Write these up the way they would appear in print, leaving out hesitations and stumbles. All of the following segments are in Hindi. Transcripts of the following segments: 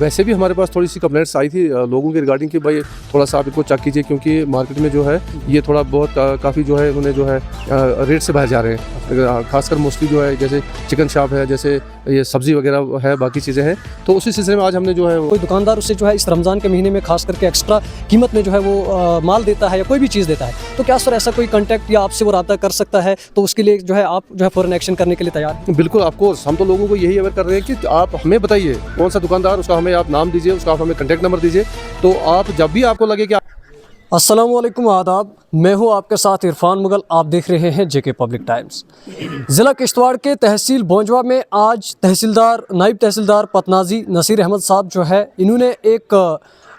वैसे भी हमारे पास थोड़ी सी कंप्लेंट्स आई थी लोगों के रिगार्डिंग कि भाई थोड़ा सा आप इनको चेक कीजिए, क्योंकि मार्केट में जो है ये थोड़ा बहुत काफ़ी जो है उन्हें जो है रेट से बाहर जा रहे हैं। खासकर मोस्टली जो है जैसे चिकन शॉप है, जैसे ये सब्ज़ी वगैरह है, बाकी चीज़ें हैं। तो उसी सिलसिले में आज हमने जो है कोई दुकानदार उससे जो है इस रमज़ान के महीने में खास करके एक्स्ट्रा कीमत में जो है वो माल देता है या कोई भी चीज़ देता है, तो क्या सर ऐसा कोई कांटेक्ट या आपसे वो रब्ता कर सकता है, तो उसके लिए जो है आप जो है फ़ौरन एक्शन करने के लिए तैयार हैं? बिल्कुल, ऑफकोर्स हम तो लोगों को यही अवेयर कर रहे हैं कि आप हमें बताइए कौन सा दुकानदार, उसका हमें आप नाम दीजिए, उसका आप हमें कॉन्टैक्ट नंबर दीजिए। तो आप जब भी आपको लगे कि अस्सलामुअलैकुम, आदाब। मैं हूं आपके साथ इरफान मुगल। आप देख रहे हैं जेके पब्लिक टाइम्स। ज़िला किश्तवाड़ के तहसील भोंजवा में आज नायब तहसीलदार पतनाजी नसीर अहमद साहब जो है, इन्होंने एक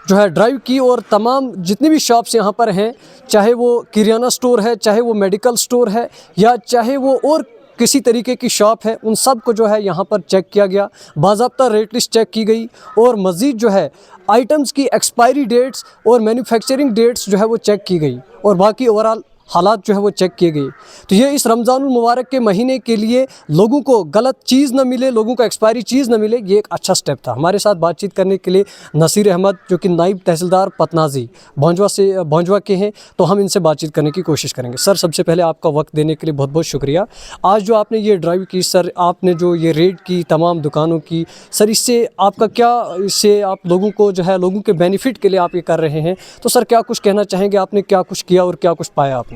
जो है ड्राइव की और तमाम जितनी भी शॉप्स यहाँ पर हैं, चाहे वो किराना स्टोर है, चाहे वो मेडिकल स्टोर है, या चाहे वो और किसी तरीके की शॉप है, उन सब को जो है यहाँ पर चेक किया गया। बाज़ाब्ता रेट लिस्ट चेक की गई और मज़ीद जो है आइटम्स की एक्सपायरी डेट्स और मैन्युफैक्चरिंग डेट्स जो है वो चेक की गई और बाकी ओवरऑल हालात जो है वो चेक किए गए। तो ये इस रमज़ानुल मुबारक के महीने के लिए लोगों को गलत चीज़ न मिले, लोगों को एक्सपायरी चीज़ न मिले, ये एक अच्छा स्टेप था। हमारे साथ बातचीत करने के लिए नसीर अहमद जो कि नायब तहसीलदार पतनाजी भोंजवा के हैं, तो हम इनसे बातचीत करने की कोशिश करेंगे। सर, सबसे पहले आपका वक्त देने के लिए बहुत बहुत शुक्रिया। आज जो आपने ये ड्राइव की सर, आपने जो ये रेड की तमाम दुकानों की, सर इससे आपका क्या, इससे आप लोगों को जो है लोगों के बेनिफिट के लिए आप ये कर रहे हैं, तो सर क्या कुछ कहना चाहेंगे, आपने क्या कुछ किया और क्या कुछ पाया आपने?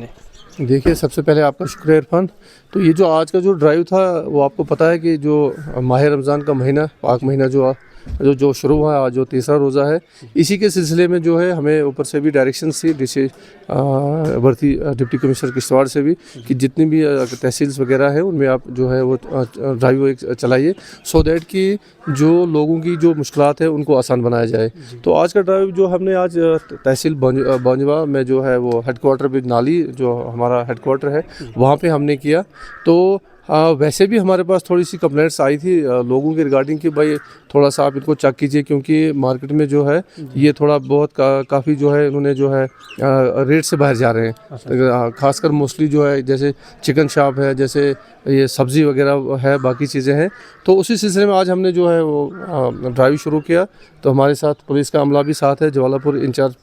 देखिए, सबसे पहले आपका शुक्रिया इरफान। तो ये जो आज का जो ड्राइव था वो आपको पता है कि जो माह रमज़ान का महीना, पाक महीना जो शुरू हुआ है, आज जो तीसरा रोज़ा है, इसी के सिलसिले में जो है हमें ऊपर से भी डायरेक्शन थी भर्ती डिप्टी कमिश्नर किश्तवाड़ से भी कि जितनी भी तहसील्स वगैरह है उनमें आप जो है वो ड्राइव एक चलाइए, सो दैट कि जो लोगों की जो मुश्किलात है उनको आसान बनाया जाए। तो आज का ड्राइव जो हमने आज तहसील भोंजवा में जो है वो हेडक्वार्टर पे नाली जो हमारा हेडक्वार्टर है वहाँ पे हमने किया। तो वैसे भी हमारे पास थोड़ी सी कंप्लेंट्स आई थी लोगों के रिगार्डिंग कि भाई थोड़ा सा आप इनको चेक कीजिए, क्योंकि मार्केट में जो है ये थोड़ा बहुत काफ़ी जो है उन्होंने जो है रेट से बाहर जा रहे हैं। खासकर मोस्टली जो है जैसे चिकन शॉप है, जैसे ये सब्ज़ी वगैरह है, बाकी चीज़ें हैं। तो उसी सिलसिले में आज हमने जो है वो ड्राइव शुरू किया। तो हमारे साथ पुलिस का अमला भी साथ है, जवालापुर इंचार्ज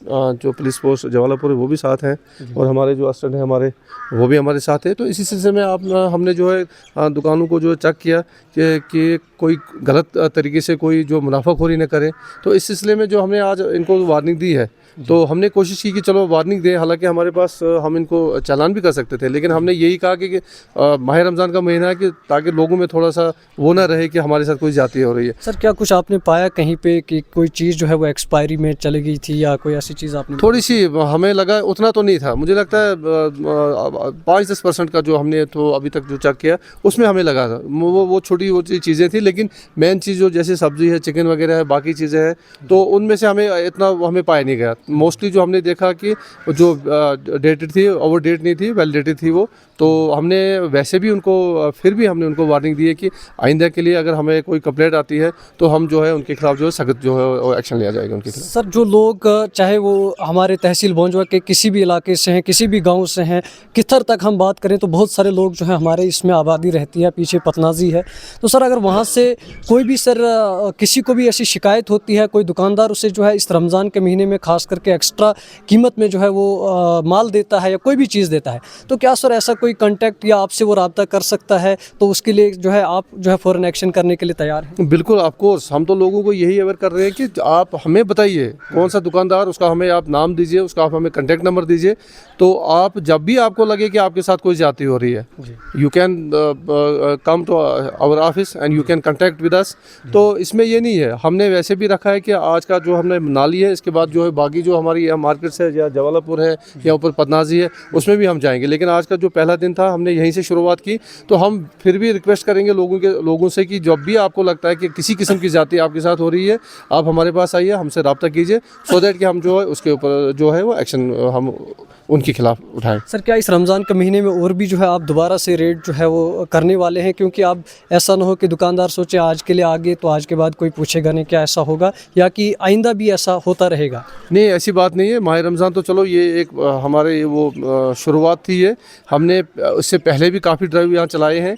जो पुलिस पोस्ट जवालापुर है वो भी साथ हैं, और हमारे जो असिस्टेंट हैं हमारे वो भी हमारे साथ है। तो इसी सिलसिले में हमने जो है दुकानों को जो चेक किया कि कोई गलत तरीके से कोई जो मुनाफाखोरी न करे। तो इस सिलसिले में जो हमने आज इनको वार्निंग दी है, तो हमने कोशिश की कि चलो वार्निंग दें। हालांकि हमारे पास हम इनको चालान भी कर सकते थे, लेकिन हमने यही कहा कि माह रमज़ान का महीना है कि ताकि लोगों में थोड़ा सा वो ना रहे कि हमारे साथ कोई ज्यादती हो रही है। सर, क्या कुछ आपने पाया कहीं पे कि कोई चीज़ जो है वो एक्सपायरी में चली गई थी या कोई ऐसी चीज़ आपने? थोड़ी सी हमें लगा, उतना तो नहीं था, मुझे लगता है 5-10% का जो हमने तो अभी तक जो चेक किया उसमें हमें लगा था वो छोटी चीज़ें थी। लेकिन मेन चीज़ जो जैसे सब्ज़ी है, चिकन वगैरह है, बाकी चीज़ें हैं, तो उनमें से हमें पाया नहीं गया। मोस्टली जो हमने देखा कि जो डेटेड थी, ओवर डेट नहीं थी, वेल डेटेड थी वो। तो हमने वैसे भी फिर भी हमने उनको वार्निंग दी है कि आइंदा के लिए अगर हमें कोई कंप्लेंट आती है तो हम जो है उनके खिलाफ जो है सख्त जो है एक्शन लिया जाएगा उनके खिलाफ। सर, जो लोग चाहे वो हमारे तहसील भोंजवा के किसी भी इलाके से हैं, किसी भी गांव से हैं, किथर तक हम बात करें तो बहुत सारे लोग जो है हमारे इसमें आबादी रहती है, पीछे पतनाजी है। तो सर, अगर वहाँ से कोई भी सर किसी को भी ऐसी शिकायत होती है, कोई दुकानदार उसे जो है इस रमज़ान के महीने में खास करके एक्स्ट्रा कीमत में जो है वो माल देता है या कोई भी चीज़ देता है, तो क्या सर ऐसा कोई कांटेक्ट या आपसे वो रब्ता कर सकता है, तो उसके लिए जो है आप जो है फ़ौरन एक्शन करने के लिए तैयार हैं? बिल्कुल, ऑफकोर्स हम तो लोगों को यही अवेयर कर रहे हैं कि आप हमें बताइए कौन सा दुकानदार, उसका हमें आप नाम दीजिए, उसका आप हमें कॉन्टैक्ट नंबर दीजिए। तो आप जब भी आपको लगे कि आपके साथ कोई ज्यादती हो रही है, you can come to our office and you can contact with us. तो इसमें ये नहीं है, हमने वैसे भी रखा है कि आज का जो हमने नाली है, इसके बाद जो है बाकी जो हमारी मार्केट से या जवालापुर है या ऊपर पतनाजी है उसमें भी हम जाएंगे। लेकिन आज का जो पहला दिन था हमने यहीं से शुरुआत की। तो हम फिर भी रिक्वेस्ट करेंगे लोगों से कि जब भी आपको लगता है कि किसी किस्म की ज्यादती आपके साथ हो रही है, आप हमारे पास आइए, हमसे रब्ता कीजिए, सो दैट कि हम जो है उसके ऊपर जो है वो एक्शन हम उनके खिलाफ उठाएं। सर, क्या इस रमज़ान के महीने में और भी जो है आप दोबारा से रेड जो है वो करने वाले हैं? क्योंकि अब ऐसा ना हो कि दुकानदार सोचे आज के लिए आगे तो आज के बाद कोई पूछेगा नहीं, क्या ऐसा होगा, या कि आइंदा भी ऐसा होता रहेगा? नहीं, ऐसी बात नहीं है। माह रमज़ान तो चलो ये एक हमारे वो शुरुआत थी। हमने उससे पहले भी काफ़ी ड्राइव यहाँ चलाए हैं।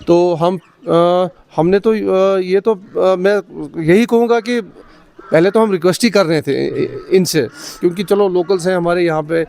तो हमने तो ये तो मैं यही कहूँगा कि पहले तो हम रिक्वेस्ट ही कर रहे थे इनसे, क्योंकि चलो लोकल्स हैं हमारे यहाँ पे,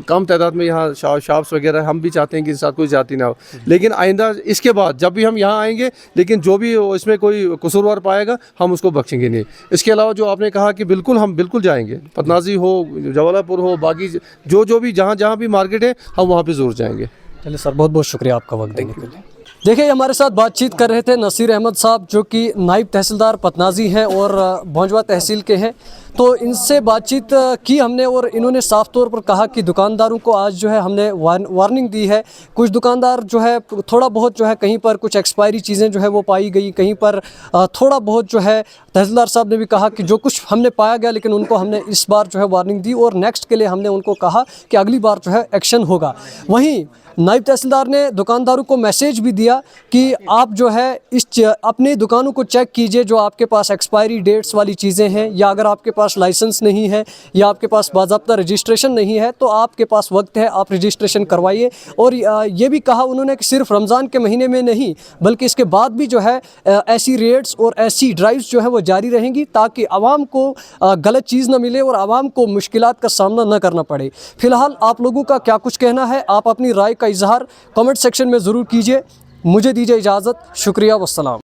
कम तादाद में यहाँ शॉप्स वगैरह, हम भी चाहते हैं कि इनके साथ कोई जाती ना हो, लेकिन आइंदा इसके बाद जब भी हम यहाँ आएंगे, लेकिन जो भी इसमें कोई कसूरवार पाएगा हम उसको बख्शेंगे नहीं। इसके अलावा जो आपने कहा कि बिल्कुल हम बिल्कुल जाएंगे, पतनाजी हो, जवालापुर हो, बाकी जो भी जहाँ भी मार्केट है हम वहाँ पे ज़रूर जाएंगे। चलिए सर, बहुत बहुत शुक्रिया आपका वक्त देने के लिए। देखिए, हमारे साथ बातचीत कर रहे थे नसीर अहमद साहब, जो कि नायब तहसीलदार पतनाजी हैं और भोंजवा तहसील के हैं। तो इनसे बातचीत की हमने और इन्होंने साफ तौर पर कहा कि दुकानदारों को आज जो है हमने वार्निंग दी है। कुछ दुकानदार जो है थोड़ा बहुत जो है कहीं पर कुछ एक्सपायरी चीज़ें जो है वो पाई गई, कहीं पर थोड़ा बहुत जो है तहसीलदार साहब ने भी कहा कि जो कुछ हमने पाया गया, लेकिन उनको हमने इस बार जो है वार्निंग दी और नेक्स्ट के लिए हमने उनको कहा कि अगली बार जो है एक्शन होगा। वहीं नायब तहसीलदार ने दुकानदारों को मैसेज भी दिया कि आप जो है अपनी दुकानों को चेक कीजिए, जो आपके पास एक्सपायरी डेट्स वाली चीज़ें हैं या अगर आपके पास लाइसेंस नहीं है या आपके पास बाज़ाब्ता रजिस्ट्रेशन नहीं है तो आपके पास वक्त है, आप रजिस्ट्रेशन करवाइए। और ये भी कहा उन्होंने कि सिर्फ रमज़ान के महीने में नहीं बल्कि इसके बाद भी जो है ऐसी रेड्स और ऐसी ड्राइव्स जो है वो जारी रहेंगी, ताकि आवाम को गलत चीज़ ना मिले और आवाम को मुश्किलात का सामना न करना पड़े। फ़िलहाल आप लोगों का क्या कुछ कहना है, आप अपनी राय का इजहार कमेंट सेक्शन में ज़रूर कीजिए। मुझे दीजिए इजाज़त, शुक्रिया, वस्सलाम।